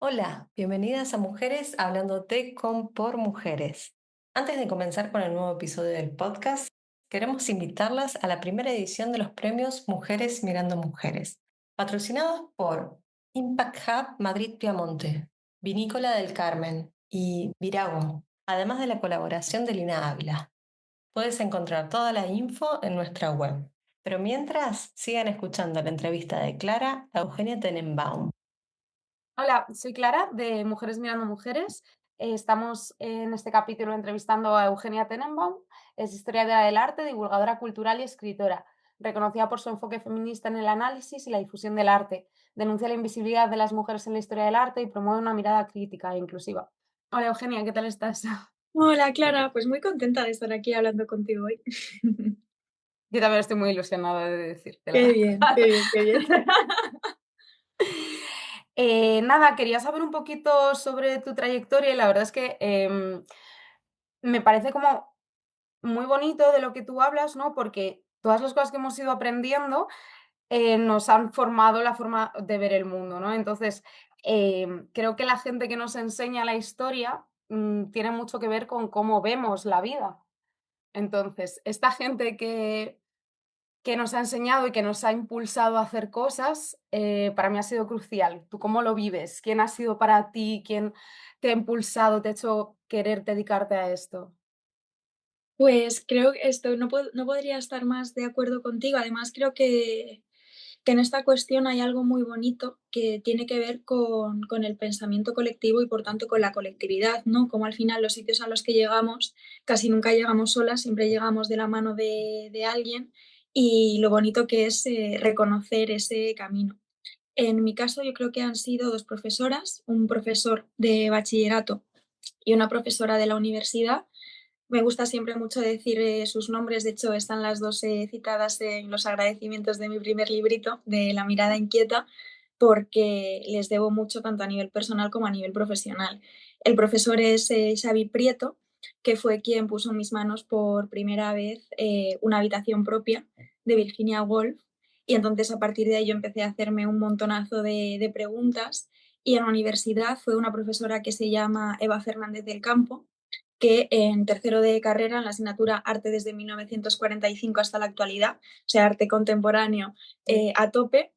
Hola, bienvenidas a Mujeres Hablándote con por Mujeres. Antes de comenzar con el nuevo episodio del podcast, queremos invitarlas a la primera edición de los premios Mujeres Mirando Mujeres, patrocinados por Impact Hub Madrid Piamonte, Vinícola del Carmen y Virago, además de la colaboración de Lina Ávila. Puedes encontrar toda la info en nuestra web. Pero mientras, sigan escuchando la entrevista de Clara a Eugenia Tenenbaum. Hola, soy Clara de Mujeres Mirando Mujeres. Estamos en este capítulo entrevistando a Eugenia Tenenbaum. Es historiadora del arte, divulgadora cultural y escritora, reconocida por su enfoque feminista en el análisis y la difusión del arte. Denuncia la invisibilidad de las mujeres en la historia del arte y promueve una mirada crítica e inclusiva. Hola Eugenia, ¿qué tal estás? Hola Clara, pues muy contenta de estar aquí hablando contigo hoy. Yo también estoy muy ilusionada de decírtelo. Qué bien, qué bien, qué bien. Nada, quería saber un poquito sobre tu trayectoria y la verdad es que me parece como muy bonito de lo que tú hablas, ¿no? Porque todas las cosas que hemos ido aprendiendo, nos han formado la forma de ver el mundo, ¿no? Entonces, creo que la gente que nos enseña la historia, tiene mucho que ver con cómo vemos la vida. Entonces, esta gente que nos ha enseñado y que nos ha impulsado a hacer cosas, para mí ha sido crucial. ¿Tú cómo lo vives? ¿Quién ha sido para ti? ¿Quién te ha impulsado, te ha hecho querer dedicarte a esto? Pues creo que esto no podría estar más de acuerdo contigo. Además, creo que en esta cuestión hay algo muy bonito que tiene que ver con el pensamiento colectivo y por tanto con la colectividad, ¿no? Como al final los sitios a los que llegamos casi nunca llegamos solas, siempre llegamos de la mano de alguien y lo bonito que es reconocer ese camino. En mi caso, yo creo que han sido 2 profesoras, un profesor de bachillerato y una profesora de la universidad. Me gusta siempre mucho decir, sus nombres, de hecho, están las 2 citadas en los agradecimientos de mi primer librito, de La mirada inquieta, porque les debo mucho tanto a nivel personal como a nivel profesional. El profesor es, Xavi Prieto, que fue quien puso en mis manos por primera vez, Una habitación propia, de Virginia Woolf, y entonces a partir de ahí yo empecé a hacerme un montonazo de preguntas, y en la universidad fue una profesora que se llama Eva Fernández del Campo, que en tercero de carrera, en la asignatura Arte desde 1945 hasta la actualidad, o sea, arte contemporáneo Sí. a tope,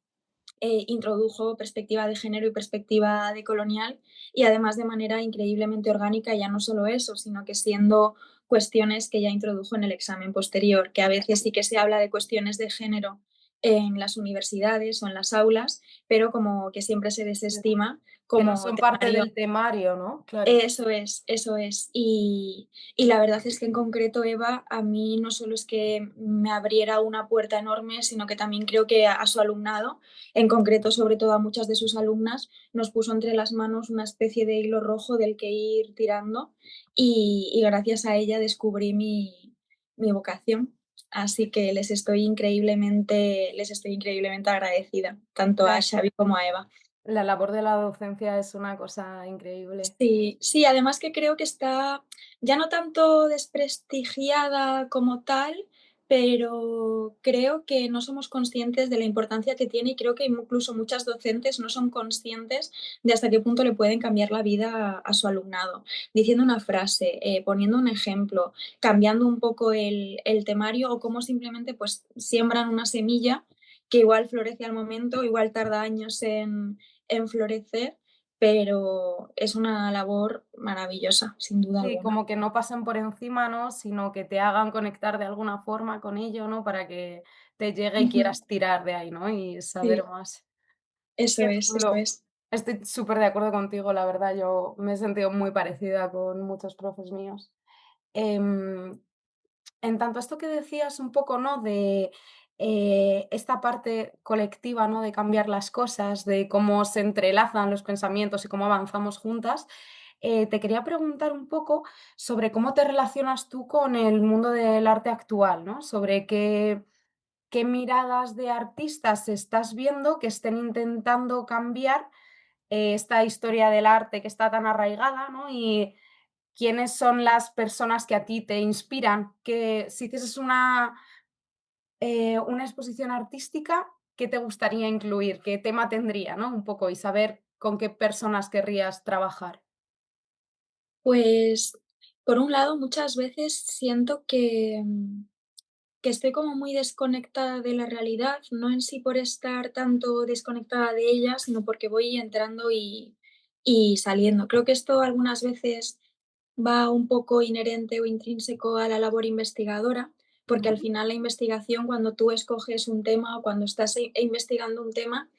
introdujo perspectiva de género y perspectiva decolonial y además de manera increíblemente orgánica, ya no solo eso, sino que siendo cuestiones que ya introdujo en el examen posterior, que a veces sí que se habla de cuestiones de género en las universidades o en las aulas, pero como que siempre se desestima Que no como son parte temario. del temario, ¿no? Claro. Eso es, eso es. Y la verdad es que en concreto Eva a mí no solo es que me abriera una puerta enorme, sino que también creo que a su alumnado, en concreto sobre todo a muchas de sus alumnas, nos puso entre las manos una especie de hilo rojo del que ir tirando y gracias a ella descubrí mi vocación. Así que les estoy increíblemente agradecida, tanto a La Xavi como a Eva. la labor de la docencia es una cosa increíble. Sí, sí, además que creo que está ya no tanto desprestigiada como tal, pero creo que no somos conscientes de la importancia que tiene y creo que incluso muchas docentes no son conscientes de hasta qué punto le pueden cambiar la vida a su alumnado. Diciendo una frase, poniendo un ejemplo, cambiando un poco el temario o cómo simplemente pues siembran una semilla que igual florece al momento, igual tarda años en florecer, pero es una labor maravillosa, sin duda Sí, alguna. como que no pasen por encima, ¿no? Sino que te hagan conectar de alguna forma con ello, ¿no? Para que te llegue y Ujú. quieras tirar de ahí, ¿no? Y saber Sí, más. eso Qué es, eso chulo. es. Estoy súper de acuerdo contigo, la verdad. Yo me he sentido muy parecida con muchos profes míos. Em, En tanto esto que decías un poco, ¿no? De esta parte colectiva, ¿no? De cambiar las cosas, de cómo se entrelazan los pensamientos y cómo avanzamos juntas. Te quería preguntar un poco sobre cómo te relacionas tú con el mundo del arte actual, ¿no? Sobre qué miradas de artistas estás viendo que estén intentando cambiar esta historia del arte que está tan arraigada, ¿no? Y quiénes son las personas que a ti te inspiran, que si hicieses una exposición artística, ¿qué te gustaría incluir? ¿Qué tema tendría, no? Un poco y saber con qué personas querrías trabajar? Pues, por un lado, muchas veces siento que estoy como muy desconectada de la realidad, no en sí por estar tanto desconectada de ella, sino porque voy entrando y saliendo. Creo que esto algunas veces va un poco inherente o intrínseco a la labor investigadora, porque al Ujú, final la investigación, cuando tú escoges un tema o cuando estás investigando un tema,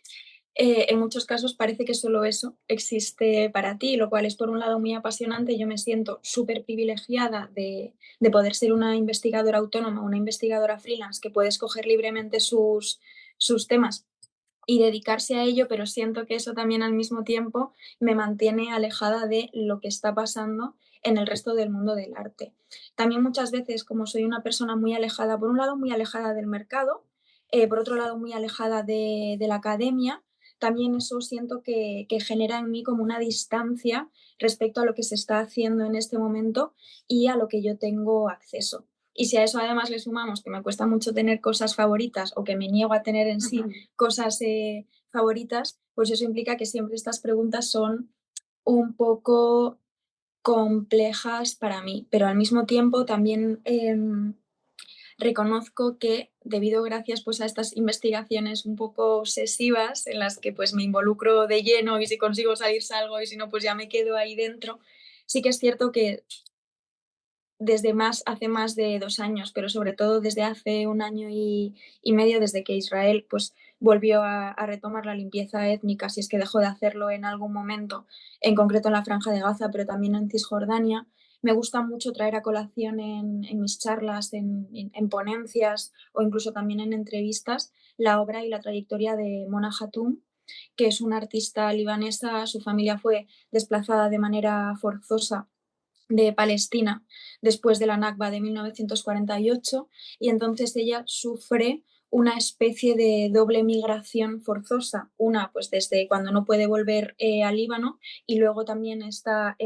en muchos casos parece que solo eso existe para ti, lo cual es por un lado muy apasionante. Yo me siento súper privilegiada de poder ser una investigadora autónoma, una investigadora freelance que puede escoger libremente sus temas y dedicarse a ello, pero siento que eso también al mismo tiempo me mantiene alejada de lo que está pasando en el resto del mundo del arte. También muchas veces, como soy una persona muy alejada, por un lado muy alejada del mercado, por otro lado muy alejada de la academia, también eso siento que genera en mí como una distancia respecto a lo que se está haciendo en este momento y a lo que yo tengo acceso. Y si a eso además le sumamos que me cuesta mucho tener cosas favoritas o que me niego a tener en sí ujú. cosas favoritas, pues eso implica que siempre estas preguntas son un poco complejas para mí, pero al mismo tiempo también reconozco que debido gracias pues a estas investigaciones un poco obsesivas en las que pues me involucro de lleno y si consigo salir salgo y si no pues ya me quedo ahí dentro, sí que es cierto que hace más de 2 años, pero sobre todo desde hace un año y medio, desde que Israel pues, volvió a retomar la limpieza étnica, si es que dejó de hacerlo en algún momento, en concreto en la Franja de Gaza, pero también en Cisjordania. Me gusta mucho traer a colación en mis charlas, en ponencias o incluso también en entrevistas la obra y la trayectoria de Mona Hatoum, que es una artista libanesa. Su familia fue desplazada de manera forzosa de Palestina después de la Nakba de 1948 y entonces ella sufre una especie de doble migración forzosa, una pues desde cuando no puede volver al Líbano y luego también esta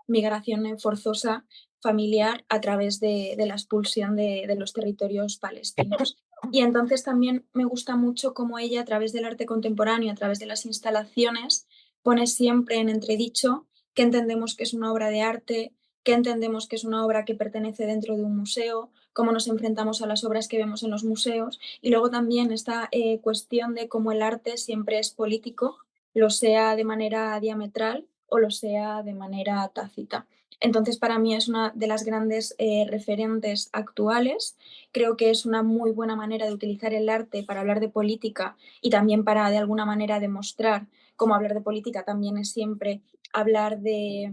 migración forzosa familiar a través de la expulsión de los territorios palestinos. Y entonces también me gusta mucho cómo ella a través del arte contemporáneo, a través de las instalaciones, pone siempre en entredicho qué entendemos que es una obra de arte, qué entendemos que es una obra que pertenece dentro de un museo, cómo nos enfrentamos a las obras que vemos en los museos y luego también esta cuestión de cómo el arte siempre es político, lo sea de manera diametral o lo sea de manera tácita. Entonces, para mí es una de las grandes referentes actuales. Creo que es una muy buena manera de utilizar el arte para hablar de política y también para, de alguna manera, demostrar cómo hablar de política también es siempre hablar de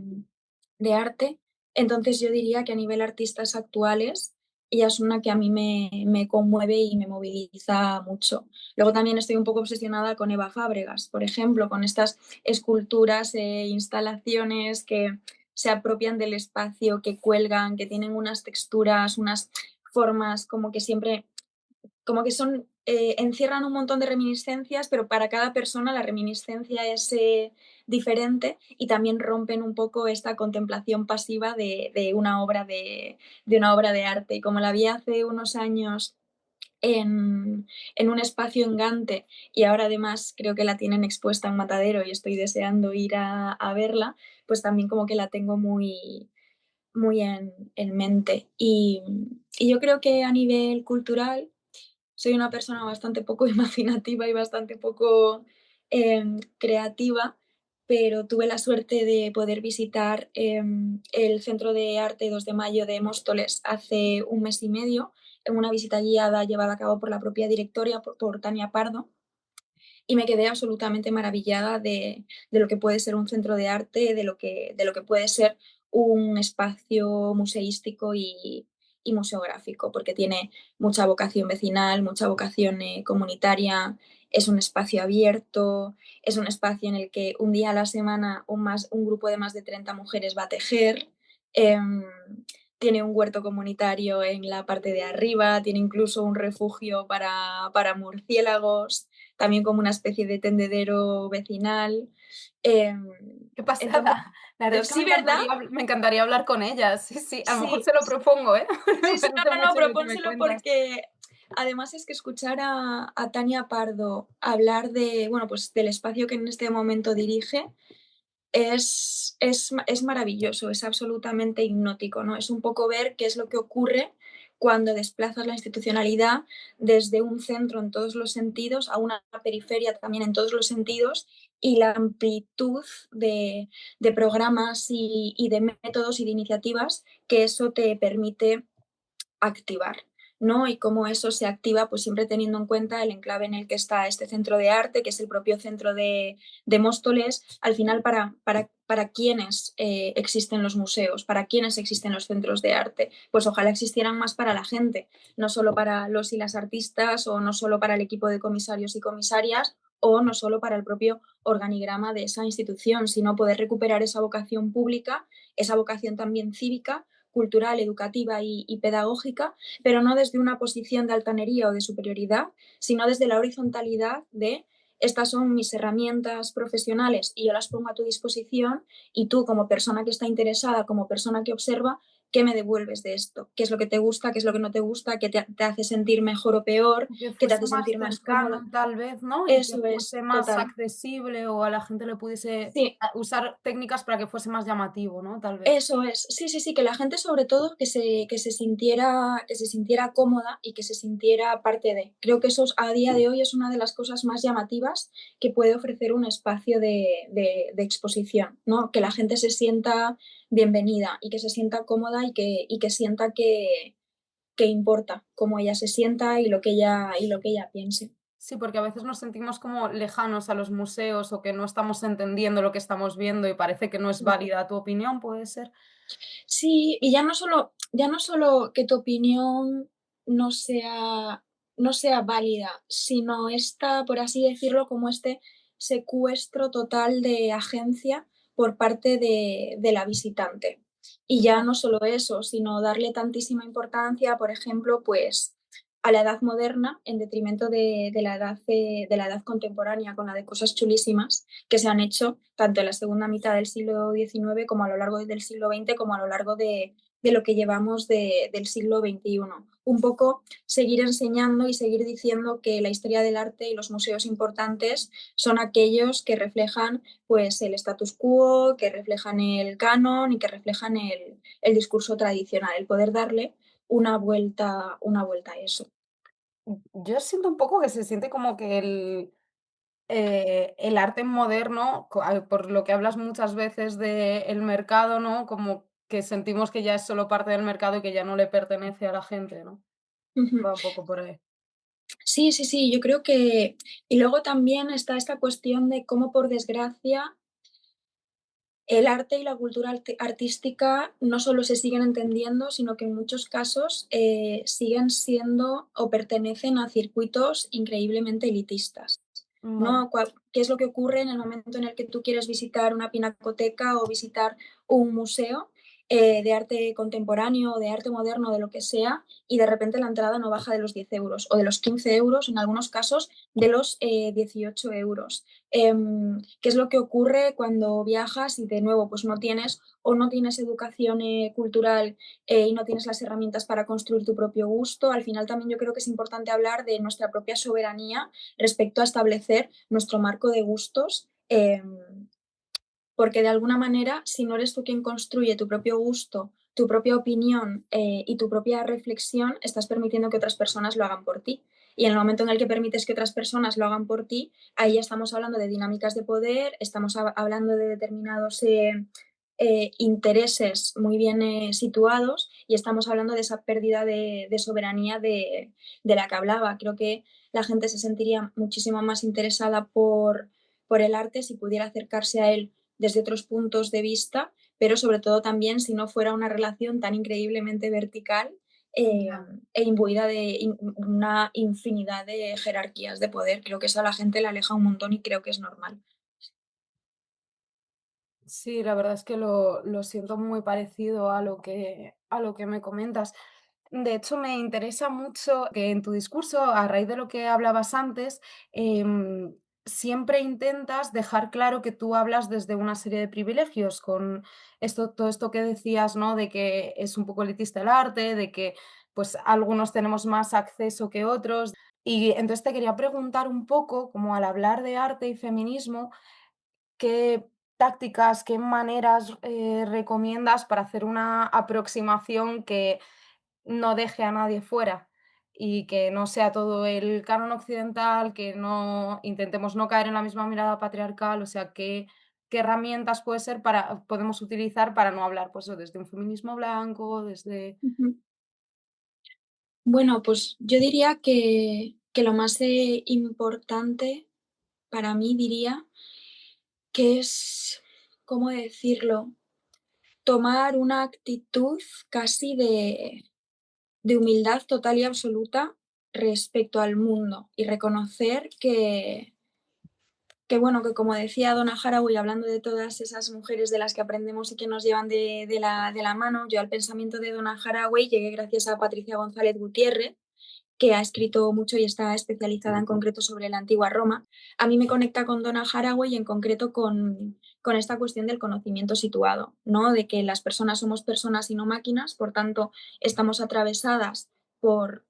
arte. Entonces yo diría que a nivel artistas actuales, ella es una que a mí me conmueve y me moviliza mucho. Luego también estoy un poco obsesionada con Eva Fábregas, por ejemplo, con estas esculturas e instalaciones que se apropian del espacio, que cuelgan, que tienen unas texturas, unas formas como que siempre como que son, encierran un montón de reminiscencias, pero para cada persona la reminiscencia es diferente y también rompen un poco esta contemplación pasiva de una obra de arte. Y como la vi hace unos años en un espacio en Gante y ahora además creo que la tienen expuesta en Matadero y estoy deseando ir a verla, pues también como que la tengo muy, muy en mente. Y yo creo que a nivel cultural soy una persona bastante poco imaginativa y bastante poco creativa, pero tuve la suerte de poder visitar el Centro de Arte 2 de Mayo de Móstoles hace un mes y medio, en una visita guiada llevada a cabo por la propia directora, por Tania Pardo, y me quedé absolutamente maravillada de lo que puede ser un centro de arte, de lo que puede ser un espacio museístico y museográfico, porque tiene mucha vocación vecinal, mucha vocación comunitaria, es un espacio abierto, es un espacio en el que un día a la semana un grupo de más de 30 mujeres va a tejer. em, Tiene un huerto comunitario en la parte de arriba, tiene incluso un refugio para murciélagos, también como una especie de tendedero vecinal. Em, Qué entonces, pasada. La verdad es que sí, ¿verdad? me encantaría hablar con ellas. Sí, sí, a lo mejor Sí, se lo propongo, ¿eh? sí, Me sí, parece no, muy no, chulo lo que me propónselo cuentas. Además es que escuchar a Tania Pardo hablar de, bueno, pues del espacio que en este momento dirige es maravilloso, es absolutamente hipnótico, ¿no? Es un poco ver qué es lo que ocurre cuando desplazas la institucionalidad desde un centro en todos los sentidos a una periferia también en todos los sentidos y la amplitud de programas y de métodos y de iniciativas que eso te permite activar, ¿no? Y cómo eso se activa, pues siempre teniendo en cuenta el enclave en el que está este centro de arte, que es el propio centro de Móstoles, al final para quiénes existen los museos, para quiénes existen los centros de arte. Pues ojalá existieran más para la gente, no solo para los y las artistas o no solo para el equipo de comisarios y comisarias o no solo para el propio organigrama de esa institución, sino poder recuperar esa vocación pública, esa vocación también cívica cultural, educativa y pedagógica, pero no desde una posición de altanería o de superioridad, sino desde la horizontalidad de estas son mis herramientas profesionales y yo las pongo a tu disposición y tú como persona que está interesada, como persona que observa, ¿qué me devuelves de esto? ¿Qué es lo que te gusta? ¿Qué es lo que no te gusta? ¿Qué te hace sentir mejor o peor? Que ¿Qué te fuese hace más sentir más cercano, cómoda? tal vez, ¿no? Y que Eso es, fuese más total. accesible o a la gente le pudiese Sí, usar técnicas para que fuese más llamativo, ¿no? Tal vez. eso es. Sí, sí, sí, que la gente sobre todo que se sintiera cómoda y que se sintiera parte de. Creo que eso a día de hoy es una de las cosas más llamativas que puede ofrecer un espacio de exposición, ¿no? Que la gente se sienta bienvenida y que se sienta cómoda y que sienta que importa cómo ella se sienta y lo que ella piense. Sí, porque a veces nos sentimos como lejanos a los museos o que no estamos entendiendo lo que estamos viendo y parece que no es válida tu opinión, ¿puede ser? Sí, y ya no solo que tu opinión no sea válida, sino esta, por así decirlo, como este secuestro total de agencia por parte de la visitante. Y ya Ya. no solo eso, sino darle tantísima importancia, por ejemplo, pues a la edad moderna en detrimento de la edad contemporánea, con la de cosas chulísimas que se han hecho tanto en la segunda mitad del siglo XIX como a lo largo del siglo XX, como a lo largo de lo que llevamos del siglo XXI. Un poco seguir enseñando y seguir diciendo que la historia del arte y los museos importantes son aquellos que reflejan pues, el status quo, que reflejan el canon y que reflejan el discurso tradicional, el poder darle una vuelta a eso. Yo siento un poco que se siente como que el arte moderno, por lo que hablas muchas veces del mercado, ¿no? Como que sentimos que ya es solo parte del mercado y que ya no le pertenece a la gente, ¿no? Ujú. Va un poco por ahí. Sí, sí, sí, yo creo que. Y luego también está esta cuestión de cómo, por desgracia, el arte y la cultura artística no solo se siguen entendiendo, sino que en muchos casos siguen siendo o pertenecen a circuitos increíblemente elitistas. Vale. ¿No? ¿Qué es lo que ocurre en el momento en el que tú quieres visitar una pinacoteca o visitar un museo de arte contemporáneo o de arte moderno, de lo que sea, y de repente la entrada no baja de los 10 euros o de los 15 euros, en algunos casos de los 18 euros? ¿Qué es lo que ocurre cuando viajas y de nuevo pues no tienes educación cultural y no tienes las herramientas para construir tu propio gusto? Al final también yo creo que es importante hablar de nuestra propia soberanía respecto a establecer nuestro marco de gustos, porque de alguna manera, si no eres tú quien construye tu propio gusto, tu propia opinión y tu propia reflexión, estás permitiendo que otras personas lo hagan por ti. Y en el momento en el que permites que otras personas lo hagan por ti, ahí ya estamos hablando de dinámicas de poder, estamos hablando de determinados intereses muy bien situados y estamos hablando de esa pérdida de soberanía de la que hablaba. Creo que la gente se sentiría muchísimo más interesada por el arte si pudiera acercarse a él desde otros puntos de vista, pero sobre todo también si no fuera una relación tan increíblemente vertical eh, Ya. e imbuida de una infinidad de jerarquías de poder. Creo que eso a la gente le aleja un montón y creo que es normal. Sí, la verdad es que lo siento muy parecido a lo que me comentas. De hecho, me interesa mucho que en tu discurso, a raíz de lo que hablabas antes, siempre intentas dejar claro que tú hablas desde una serie de privilegios, con todo esto que decías, ¿no? De que es un poco elitista el arte, de que pues algunos tenemos más acceso que otros. Y entonces te quería preguntar un poco, como al hablar de arte y feminismo, ¿qué tácticas, qué maneras recomiendas para hacer una aproximación que no deje a nadie fuera y que no sea todo el canon occidental, que no intentemos no caer en la misma mirada patriarcal? O sea, ¿qué herramientas podemos utilizar para no hablar, pues, eso, desde un feminismo blanco, desde... Ujú. Bueno, pues yo diría que lo más importante para mí diría que es, ¿cómo decirlo? Tomar una actitud casi de humildad total y absoluta respecto al mundo y reconocer que bueno, que como decía Donna Haraway, hablando de todas esas mujeres de las que aprendemos y que nos llevan de la mano, yo al pensamiento de Donna Haraway llegué gracias a Patricia González Gutiérrez, que ha escrito mucho y está especializada en concreto sobre la antigua Roma. A mí me conecta con Donna Haraway y en concreto con esta cuestión del conocimiento situado, ¿no? De que las personas somos personas y no máquinas, por tanto, estamos atravesadas por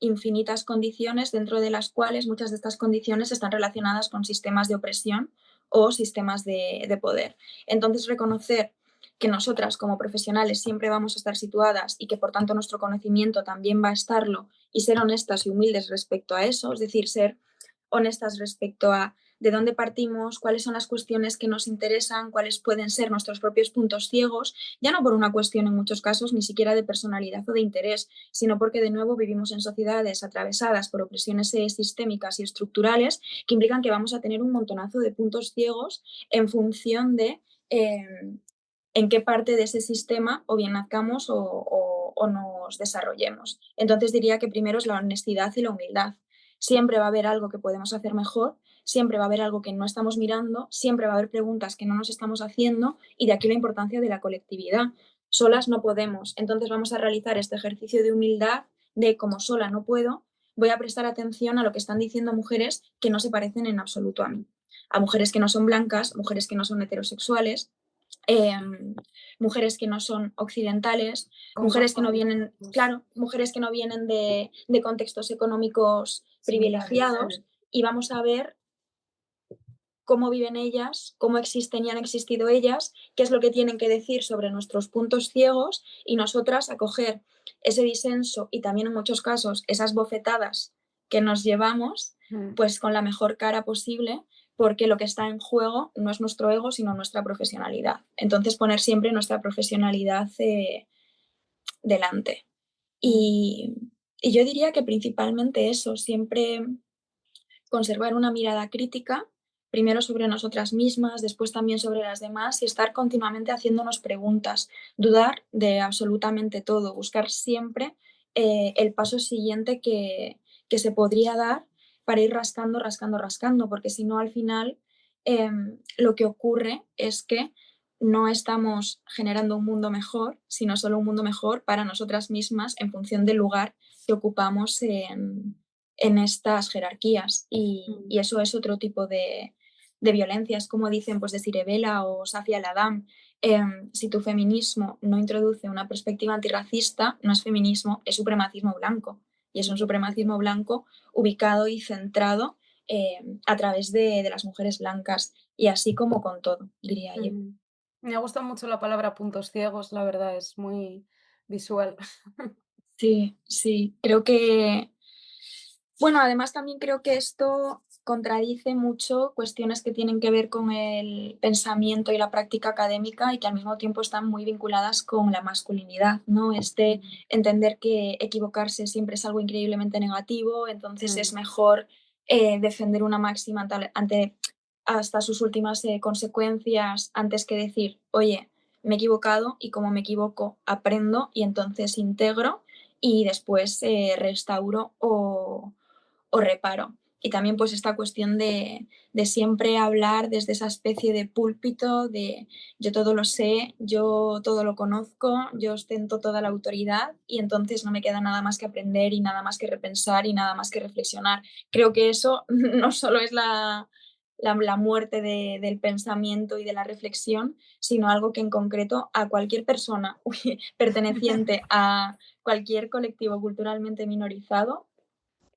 infinitas condiciones, dentro de las cuales muchas de estas condiciones están relacionadas con sistemas de opresión o sistemas de poder. Entonces, reconocer que nosotras como profesionales siempre vamos a estar situadas y que por tanto nuestro conocimiento también va a estarlo, y ser honestas y humildes respecto a eso, es decir, ser honestas respecto a de dónde partimos, cuáles son las cuestiones que nos interesan, cuáles pueden ser nuestros propios puntos ciegos, ya no por una cuestión en muchos casos ni siquiera de personalidad o de interés, sino porque de nuevo vivimos en sociedades atravesadas por opresiones sistémicas y estructurales que implican que vamos a tener un montonazo de puntos ciegos en función de en qué parte de ese sistema o bien nazcamos o nos desarrollemos. Entonces diría que primero es la honestidad y la humildad. Siempre va a haber algo que podemos hacer mejor, siempre va a haber algo que no estamos mirando, siempre va a haber preguntas que no nos estamos haciendo, y de aquí la importancia de la colectividad. Solas no podemos, entonces vamos a realizar este ejercicio de humildad de como sola no puedo, voy a prestar atención a lo que están diciendo mujeres que no se parecen en absoluto a mí. A mujeres que no son blancas, mujeres que no son heterosexuales, eh, mujeres que no son occidentales, mujeres que no vienen, claro, mujeres que no vienen de contextos económicos privilegiados, y vamos a ver cómo viven ellas, cómo existen y han existido ellas, qué es lo que tienen que decir sobre nuestros puntos ciegos, y nosotras acoger ese disenso y también en muchos casos esas bofetadas que nos llevamos, pues con la mejor cara posible, porque lo que está en juego no es nuestro ego, sino nuestra profesionalidad. Entonces poner siempre nuestra profesionalidad delante. Y, y yo diría que principalmente eso, siempre conservar una mirada crítica, primero sobre nosotras mismas, después también sobre las demás, y estar continuamente haciéndonos preguntas, dudar de absolutamente todo, buscar siempre el paso siguiente que se podría dar para ir rascando, rascando, rascando, porque si no al final lo que ocurre es que no estamos generando un mundo mejor, sino solo un mundo mejor para nosotras mismas en función del lugar que ocupamos en estas jerarquías, y eso es otro tipo de violencias, como dicen pues de Sirebela o Safia Al-Adam. Si tu feminismo no introduce una perspectiva antirracista, no es feminismo, es supremacismo blanco, y es un supremacismo blanco ubicado y centrado a través de las mujeres blancas, y así como con todo, diría yo. Me ha gustado mucho la palabra puntos ciegos, la verdad, es muy visual. Sí, sí, creo que, bueno, además también creo que esto contradice mucho cuestiones que tienen que ver con el pensamiento y la práctica académica, y que al mismo tiempo están muy vinculadas con la masculinidad, ¿no? Este entender que equivocarse siempre es algo increíblemente negativo, entonces es mejor defender una máxima ante hasta sus últimas consecuencias, antes que decir, oye, me he equivocado y como me equivoco aprendo y entonces integro y después restauro o reparo. Y también pues esta cuestión de siempre hablar desde esa especie de púlpito de yo todo lo sé, yo todo lo conozco, yo ostento toda la autoridad, y entonces no me queda nada más que aprender y nada más que repensar y nada más que reflexionar. Creo que eso no solo es la muerte del pensamiento y de la reflexión, sino algo que en concreto a cualquier persona perteneciente a cualquier colectivo culturalmente minorizado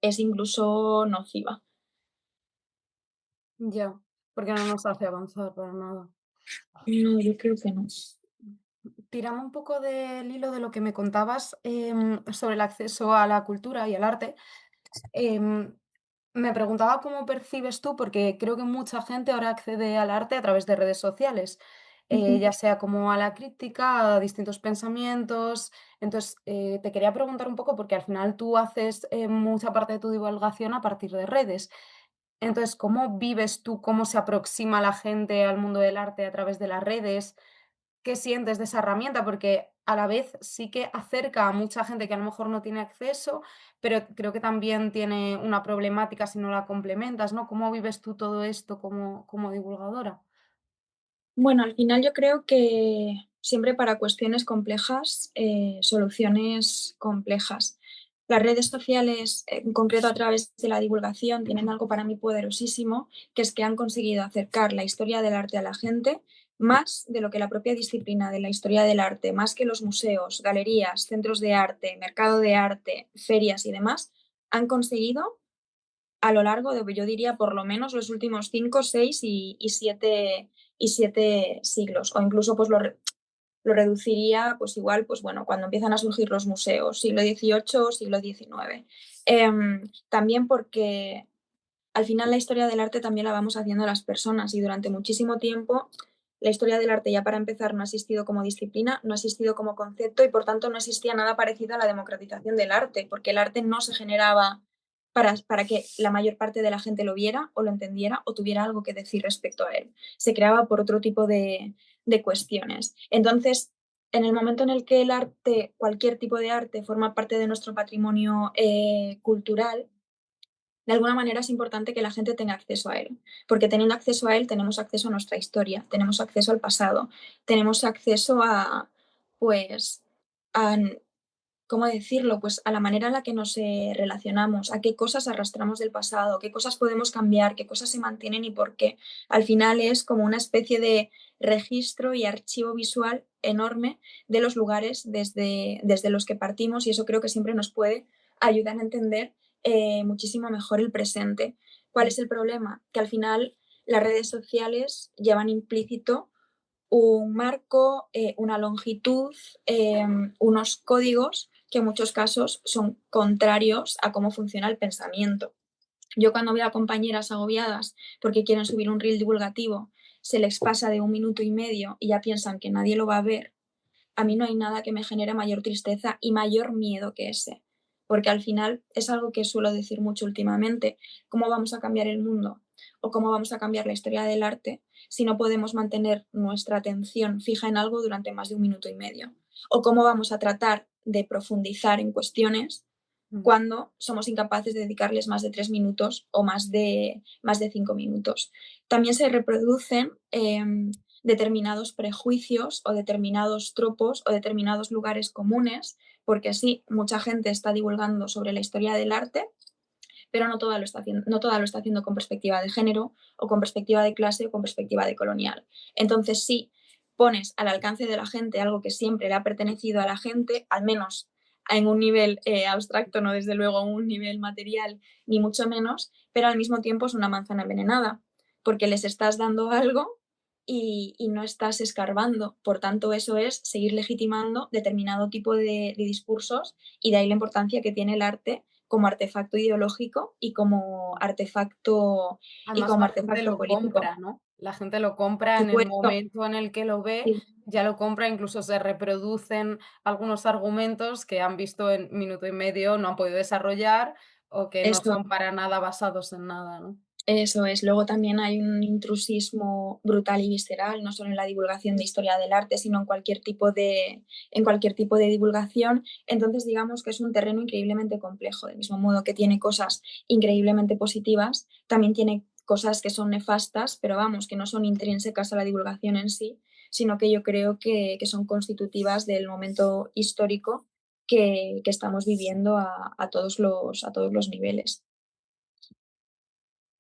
es incluso nociva. Ya, porque no nos hace avanzar para nada. No, yo creo que no. Tirando un poco del hilo de lo que me contabas, sobre el acceso a la cultura y al arte, em, me preguntaba cómo percibes tú, porque creo que mucha gente ahora accede al arte a través de redes sociales, Ujú. ya sea como a la crítica, a distintos pensamientos. Entonces, te quería preguntar un poco, porque al final tú haces mucha parte de tu divulgación a partir de redes. Entonces, ¿cómo vives tú, cómo se aproxima la gente al mundo del arte a través de las redes? ¿Qué sientes de esa herramienta? Porque a la vez sí que acerca a mucha gente que a lo mejor no tiene acceso, pero creo que también tiene una problemática si no la complementas, ¿no? ¿Cómo vives tú todo esto como divulgadora? Bueno, al final yo creo que siempre para cuestiones complejas, soluciones complejas. Las redes sociales, en concreto a través de la divulgación, tienen algo para mí poderosísimo, que es que han conseguido acercar la historia del arte a la gente más de lo que la propia disciplina de la historia del arte, más que los museos, galerías, centros de arte, mercado de arte, ferias y demás, han conseguido a lo largo de, yo diría, por lo menos los últimos 5, 6 y 7 siglos, o incluso pues lo reduciría, pues igual, pues bueno, cuando empiezan a surgir los museos, siglo XVIII, siglo XIX. También porque al final la historia del arte también la vamos haciendo las personas y durante muchísimo tiempo la historia del arte ya para empezar no ha existido como disciplina, no ha existido como concepto y por tanto no existía nada parecido a la democratización del arte, porque el arte no se generaba para que la mayor parte de la gente lo viera o lo entendiera o tuviera algo que decir respecto a él. Se creaba por otro tipo de cuestiones. Entonces, en el momento en el que el arte, cualquier tipo de arte, forma parte de nuestro patrimonio cultural, de alguna manera es importante que la gente tenga acceso a él, porque teniendo acceso a él tenemos acceso a nuestra historia, tenemos acceso al pasado, tenemos acceso a, pues, a, ¿cómo decirlo? Pues a la manera en la que nos relacionamos, a qué cosas arrastramos del pasado, qué cosas podemos cambiar, qué cosas se mantienen y por qué. Al final es como una especie de registro y archivo visual enorme de los lugares desde los que partimos y eso creo que siempre nos puede ayudar a entender muchísimo mejor el presente. ¿Cuál es el problema? Que al final las redes sociales llevan implícito un marco, una longitud, unos códigos que en muchos casos son contrarios a cómo funciona el pensamiento. Yo cuando veo a compañeras agobiadas porque quieren subir un reel divulgativo, se les pasa de 1 minuto y medio y ya piensan que nadie lo va a ver, a mí no hay nada que me genere mayor tristeza y mayor miedo que ese. Porque al final es algo que suelo decir mucho últimamente, ¿cómo vamos a cambiar el mundo? ¿O cómo vamos a cambiar la historia del arte si no podemos mantener nuestra atención fija en algo durante más de 1 minuto y medio? ¿O cómo vamos a tratar de profundizar en cuestiones Mm. cuando somos incapaces de dedicarles más de 3 minutos o más de 5 minutos? También se reproducen determinados prejuicios o determinados tropos o determinados lugares comunes, porque sí, mucha gente está divulgando sobre la historia del arte, pero no toda lo está haciendo con perspectiva de género o con perspectiva de clase o con perspectiva de colonial. Entonces, sí, pones al alcance de la gente algo que siempre le ha pertenecido a la gente, al menos en un nivel abstracto, no desde luego en un nivel material, ni mucho menos, pero al mismo tiempo es una manzana envenenada, porque les estás dando algo y no estás escarbando. Por tanto, eso es seguir legitimando determinado tipo de discursos y de ahí la importancia que tiene el arte como artefacto ideológico y Además, como la gente artefacto lo político. compra, ¿no? La gente lo compra Por en el supuesto, momento en el que lo ve, sí, ya lo compra, incluso se reproducen algunos argumentos que han visto en minuto y medio, no han podido desarrollar o que no eso son para nada basados en nada, ¿no? Eso es. Luego también hay un intrusismo brutal y visceral, no solo en la divulgación de historia del arte, sino en cualquier tipo de divulgación. Entonces, digamos que es un terreno increíblemente complejo. Del mismo modo que tiene cosas increíblemente positivas, también tiene cosas que son nefastas, pero vamos, que no son intrínsecas a la divulgación en sí, sino que yo creo que son constitutivas del momento histórico que estamos viviendo a todos los niveles.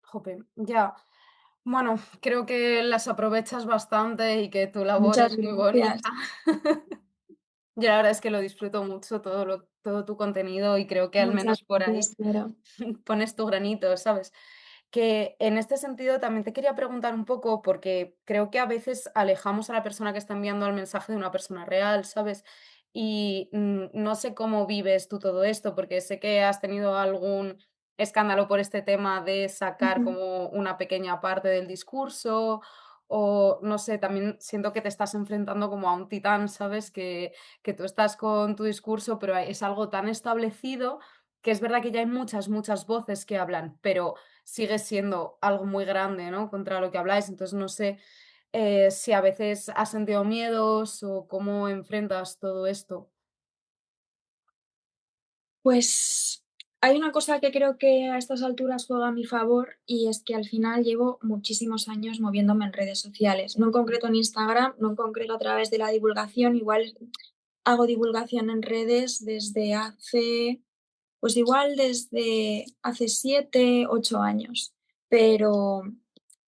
Jope, ya. Bueno, creo que las aprovechas bastante y que tu labor Muchas es muy bonita. gracias. Yo la verdad es que lo disfruto mucho todo tu contenido y creo que al Muchas menos por gracias, ahí claro. pones tu granito, ¿sabes? Que en este sentido también te quería preguntar un poco, porque creo que a veces alejamos a la persona que está enviando el mensaje de una persona real, ¿sabes? Y no sé cómo vives tú todo esto, porque sé que has tenido algún escándalo por este tema de sacar Ujú. como una pequeña parte del discurso, o no sé, también siento que te estás enfrentando como a un titán, ¿sabes? Que tú estás con tu discurso, pero es algo tan establecido que es verdad que ya hay muchas, muchas voces que hablan, pero sigue siendo algo muy grande, ¿no? Contra lo que habláis. Entonces, no sé si a veces has sentido miedos o cómo enfrentas todo esto. Pues hay una cosa que creo que a estas alturas juega a mi favor y es que al final llevo muchísimos años moviéndome en redes sociales, no en concreto en Instagram, no en concreto a través de la divulgación, igual hago divulgación en redes desde hace, pues igual desde hace 7 8 años, pero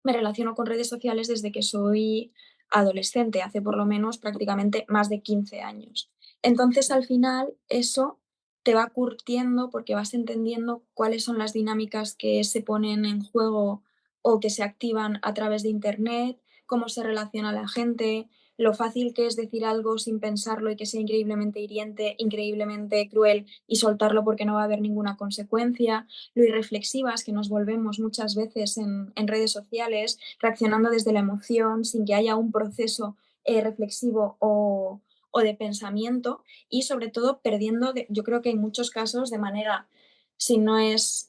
me relaciono con redes sociales desde que soy adolescente, hace por lo menos prácticamente más de 15 años. Entonces, al final, eso te va curtiendo porque vas entendiendo cuáles son las dinámicas que se ponen en juego o que se activan a través de Internet, cómo se relaciona la gente, lo fácil que es decir algo sin pensarlo y que sea increíblemente hiriente, increíblemente cruel y soltarlo porque no va a haber ninguna consecuencia, lo irreflexivas que nos volvemos muchas veces en redes sociales, reaccionando desde la emoción sin que haya un proceso reflexivo o de pensamiento y sobre todo perdiendo, yo creo que en muchos casos de manera, si no es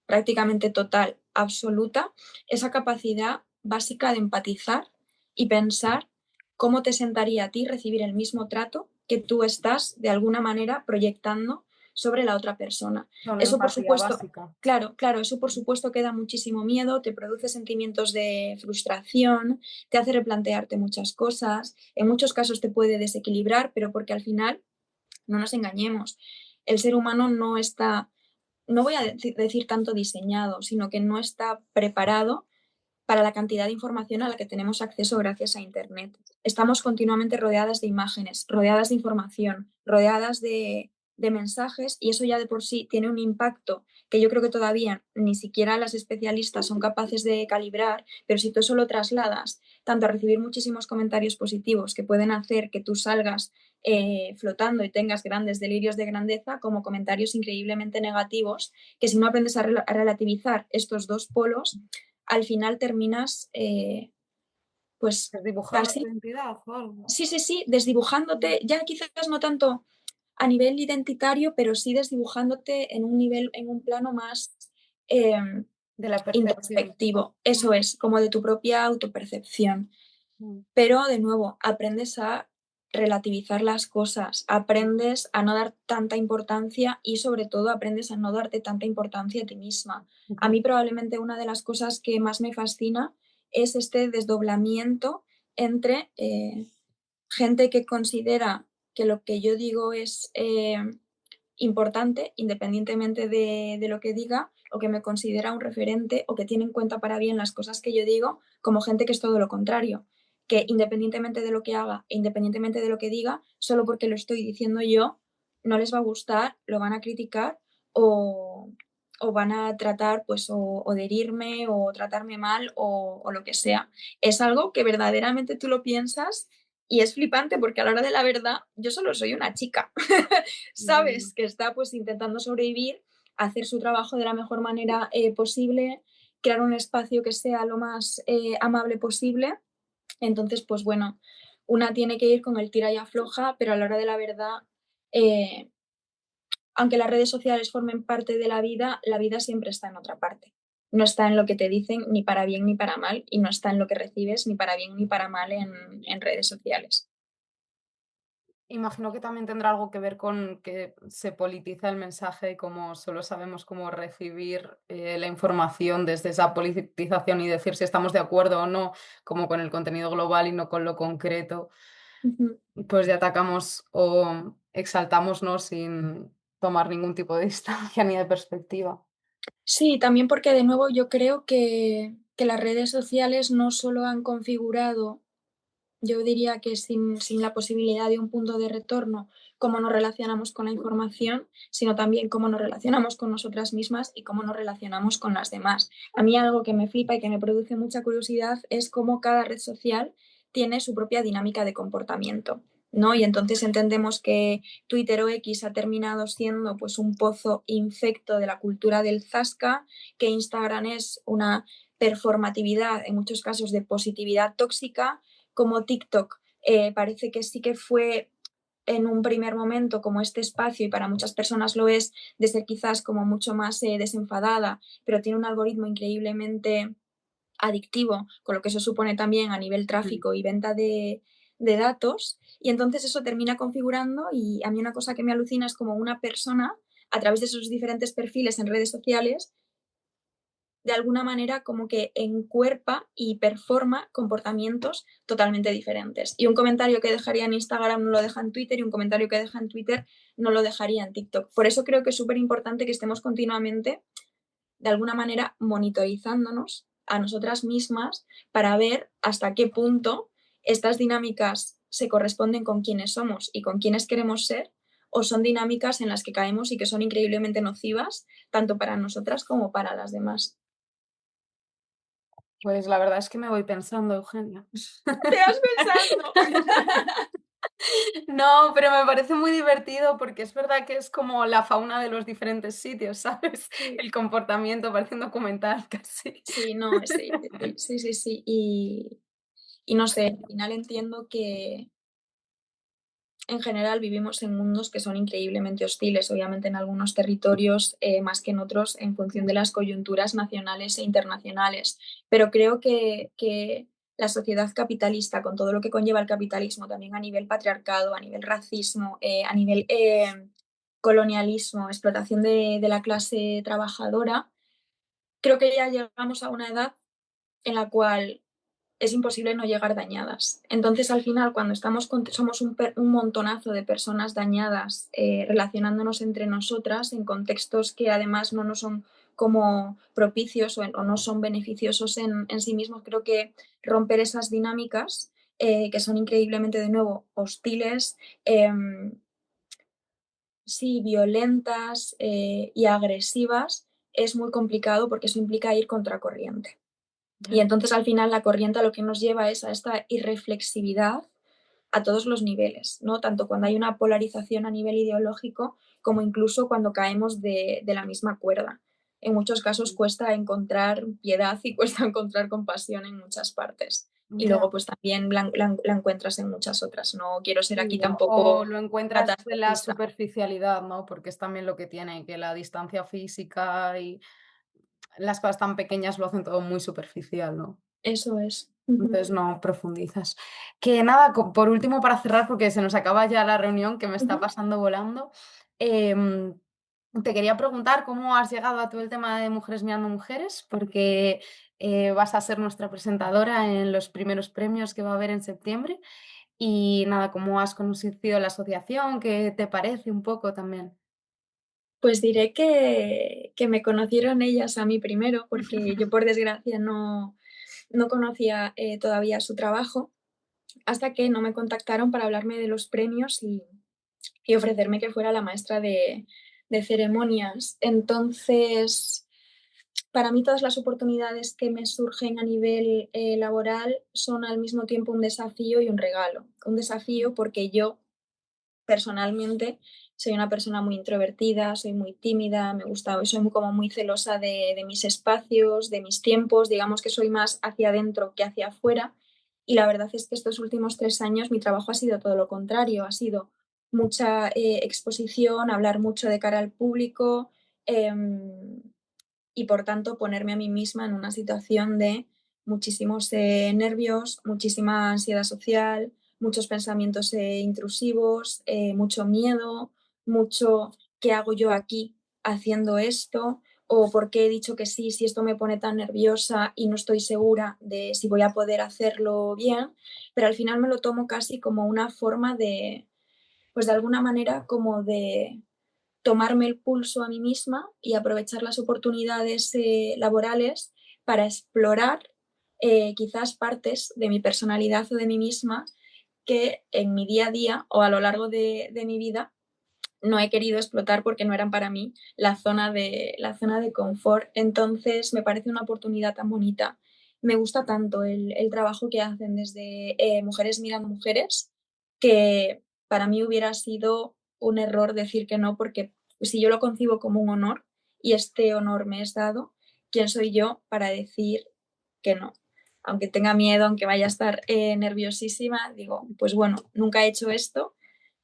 prácticamente total, absoluta, esa capacidad básica de empatizar y pensar cómo te sentaría a ti recibir el mismo trato que tú estás de alguna manera proyectando sobre la otra persona. Una Eso por empatía supuesto, básica. claro, eso por supuesto que da muchísimo miedo, te produce sentimientos de frustración, te hace replantearte muchas cosas, en muchos casos te puede desequilibrar, pero porque al final, no nos engañemos, el ser humano no está, no voy a decir tanto diseñado, sino que no está preparado para la cantidad de información a la que tenemos acceso gracias a Internet. Estamos continuamente rodeadas de imágenes, rodeadas de información, rodeadas de mensajes y eso ya de por sí tiene un impacto que yo creo que todavía ni siquiera las especialistas son capaces de calibrar, pero si tú eso lo trasladas tanto a recibir muchísimos comentarios positivos que pueden hacer que tú salgas flotando y tengas grandes delirios de grandeza, como comentarios increíblemente negativos, que si no aprendes a relativizar estos dos polos, al final terminas, pues ¿Desdibujando tu casi, identidad o algo? sí, desdibujándote, ya quizás no tanto a nivel identitario, pero sí desdibujándote en un nivel, en un plano más eh, De la percepción. introspectivo. Eso es, como de tu propia autopercepción. Mm, Pero de nuevo, aprendes a relativizar las cosas, aprendes a no dar tanta importancia y sobre todo aprendes a no darte tanta importancia a ti misma. A ujú, mí probablemente una de las cosas que más me fascina es este desdoblamiento entre gente que considera que lo que yo digo es importante, independientemente de lo que diga, o que me considera un referente, o que tiene en cuenta para bien las cosas que yo digo, como gente que es todo lo contrario, que independientemente de lo que haga, e independientemente de lo que diga, solo porque lo estoy diciendo yo, no les va a gustar, lo van a criticar o, o van a tratar pues o de herirme o tratarme mal o lo que sea. Es algo que verdaderamente tú lo piensas y es flipante porque a la hora de la verdad yo solo soy una chica, mm, ¿sabes? Que está pues intentando sobrevivir, hacer su trabajo de la mejor manera posible, crear un espacio que sea lo más amable posible. Entonces, pues bueno, una tiene que ir con el tira y afloja, pero a la hora de la verdad, eh, aunque las redes sociales formen parte de la vida siempre está en otra parte. No está en lo que te dicen ni para bien ni para mal y no está en lo que recibes ni para bien ni para mal en redes sociales. Imagino que también tendrá algo que ver con que se politiza el mensaje y como solo sabemos cómo recibir la información desde esa politización y decir si estamos de acuerdo o no, como con el contenido global y no con lo concreto, Ujú. pues ya atacamos o exaltamos, ¿no? Sin tomar ningún tipo de distancia ni de perspectiva. Sí, también porque de nuevo yo creo que que las redes sociales no solo han configurado, yo diría que sin la posibilidad de un punto de retorno, cómo nos relacionamos con la información, sino también cómo nos relacionamos con nosotras mismas y cómo nos relacionamos con las demás. A mí algo que me flipa y que me produce mucha curiosidad es cómo cada red social tiene su propia dinámica de comportamiento, ¿no? Y entonces entendemos que Twitter o X ha terminado siendo pues un pozo infecto de la cultura del zasca, que Instagram es una performatividad, en muchos casos de positividad tóxica, como TikTok parece que sí que fue en un primer momento como este espacio, y para muchas personas lo es, de ser quizás como mucho más desenfadada, pero tiene un algoritmo increíblemente adictivo, con lo que eso supone también a nivel tráfico y venta de datos, y entonces eso termina configurando, y a mí una cosa que me alucina es como una persona, a través de sus diferentes perfiles en redes sociales, de alguna manera como que encuerpa y performa comportamientos totalmente diferentes. Y un comentario que dejaría en Instagram no lo deja en Twitter, y un comentario que deja en Twitter no lo dejaría en TikTok. Por eso creo que es súper importante que estemos continuamente, de alguna manera, monitorizándonos a nosotras mismas para ver hasta qué punto estas dinámicas se corresponden con quienes somos y con quienes queremos ser, o son dinámicas en las que caemos y que son increíblemente nocivas, tanto para nosotras como para las demás. Pues la verdad es que me voy pensando, Eugenia. ¿Te vas pensando? No, pero me parece muy divertido porque es verdad que es como la fauna de los diferentes sitios, ¿sabes? Sí, El comportamiento, parece un documental casi. sí, no, sí, sí, sí, sí, sí. Y no sé, al final entiendo que en general vivimos en mundos que son increíblemente hostiles, obviamente en algunos territorios más que en otros, en función de las coyunturas nacionales e internacionales. Pero creo que la sociedad capitalista, con todo lo que conlleva el capitalismo, también a nivel patriarcado, a nivel racismo, a nivel colonialismo, explotación de la clase trabajadora, creo que ya llegamos a una edad en la cual es imposible no llegar dañadas. Entonces, al final, cuando somos un montonazo de personas dañadas relacionándonos entre nosotras en contextos que además no nos son como propicios o no son beneficiosos en sí mismos, creo que romper esas dinámicas que son increíblemente, de nuevo, hostiles, sí, violentas y agresivas, es muy complicado porque eso implica ir contracorriente. Y Ya. entonces al final la corriente a lo que nos lleva es a esta irreflexividad a todos los niveles, ¿no? Tanto cuando hay una polarización a nivel ideológico como incluso cuando caemos de la misma cuerda. En muchos casos cuesta encontrar piedad y cuesta encontrar compasión en muchas partes. Y Ya. luego pues también la encuentras en muchas otras. No quiero ser aquí Sí, o tampoco lo encuentras en la catastrofista. superficialidad, ¿no? Porque es también lo que tiene, que la distancia física y las cosas tan pequeñas lo hacen todo muy superficial, ¿no? Eso es. Entonces no profundizas. Que nada, por último, para cerrar, porque se nos acaba ya la reunión, que me está Ujú. pasando volando, em, te quería preguntar cómo has llegado a todo el tema de Mujeres Mirando Mujeres, porque vas a ser nuestra presentadora en los primeros premios que va a haber en septiembre. Y nada, cómo has conocido la asociación, qué te parece un poco también. Pues diré que me conocieron ellas a mí primero, porque yo por desgracia no conocía todavía su trabajo, hasta que no me contactaron para hablarme de los premios y ofrecerme que fuera la maestra de ceremonias. Entonces, para mí todas las oportunidades que me surgen a nivel laboral son al mismo tiempo un desafío y un regalo. Un desafío porque yo personalmente soy una persona muy introvertida, soy muy tímida, me gusta, soy como muy celosa de mis espacios, de mis tiempos, digamos que soy más hacia adentro que hacia afuera. Y la verdad es que estos últimos 3 años mi trabajo ha sido todo lo contrario, ha sido mucha exposición, hablar mucho de cara al público, em, y por tanto ponerme a mí misma en una situación de muchísimos nervios, muchísima ansiedad social, muchos pensamientos intrusivos, mucho miedo, mucho ¿qué hago yo aquí haciendo esto? ¿O por qué he dicho que sí si esto me pone tan nerviosa y no estoy segura de si voy a poder hacerlo bien? Pero al final me lo tomo casi como una forma de, pues de alguna manera como de tomarme el pulso a mí misma y aprovechar las oportunidades laborales para explorar quizás partes de mi personalidad o de mí misma que en mi día a día o a lo largo de mi vida no he querido explotar porque no eran para mí la zona de confort. Entonces, me parece una oportunidad tan bonita. Me gusta tanto el trabajo que hacen desde Mujeres Mirando Mujeres, que para mí hubiera sido un error decir que no, porque si yo lo concibo como un honor y este honor me es dado, ¿quién soy yo para decir que no? Aunque tenga miedo, aunque vaya a estar nerviosísima, digo, pues bueno, nunca he hecho esto,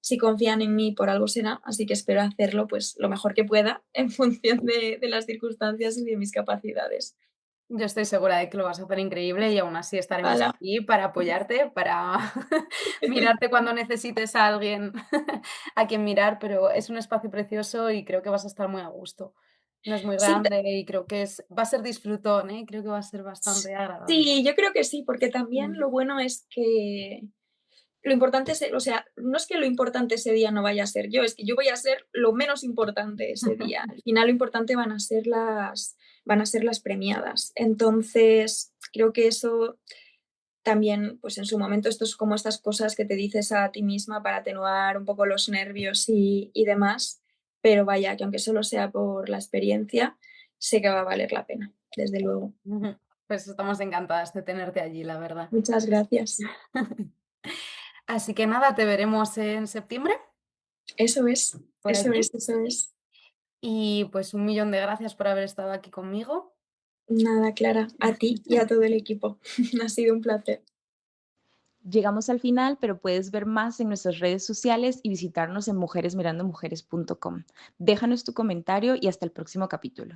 si confían en mí por algo será, así que espero hacerlo pues lo mejor que pueda en función de las circunstancias y de mis capacidades. Yo estoy segura de que lo vas a hacer increíble y aún así estaremos Hala. aquí para apoyarte, para mirarte cuando necesites a alguien a quien mirar, pero es un espacio precioso y creo que vas a estar muy a gusto. No es muy Sí, grande y creo que va a ser disfrutón, ¿eh? Creo que va a ser bastante agradable. sí, yo creo que sí, porque también Mm. lo bueno es que lo importante es, o sea, no es que lo importante ese día no vaya a ser yo, es que yo voy a ser lo menos importante ese día. Al final lo importante van a ser las premiadas. Entonces, creo que eso también, pues en su momento, esto es como estas cosas que te dices a ti misma para atenuar un poco los nervios y demás, pero vaya, que aunque solo sea por la experiencia, sé que va a valer la pena, desde luego. Ujú. Pues estamos encantadas de tenerte allí, la verdad. Muchas gracias. Así que nada, te veremos en septiembre Eso es, por eso aquí es, eso es. y pues un millón de gracias por haber estado aquí conmigo. Nada, Clara, a ti y a todo el equipo. Ha sido un placer. Llegamos al final, pero puedes ver más en nuestras redes sociales y visitarnos en mujeresmirandomujeres.com. Déjanos tu comentario y hasta el próximo capítulo.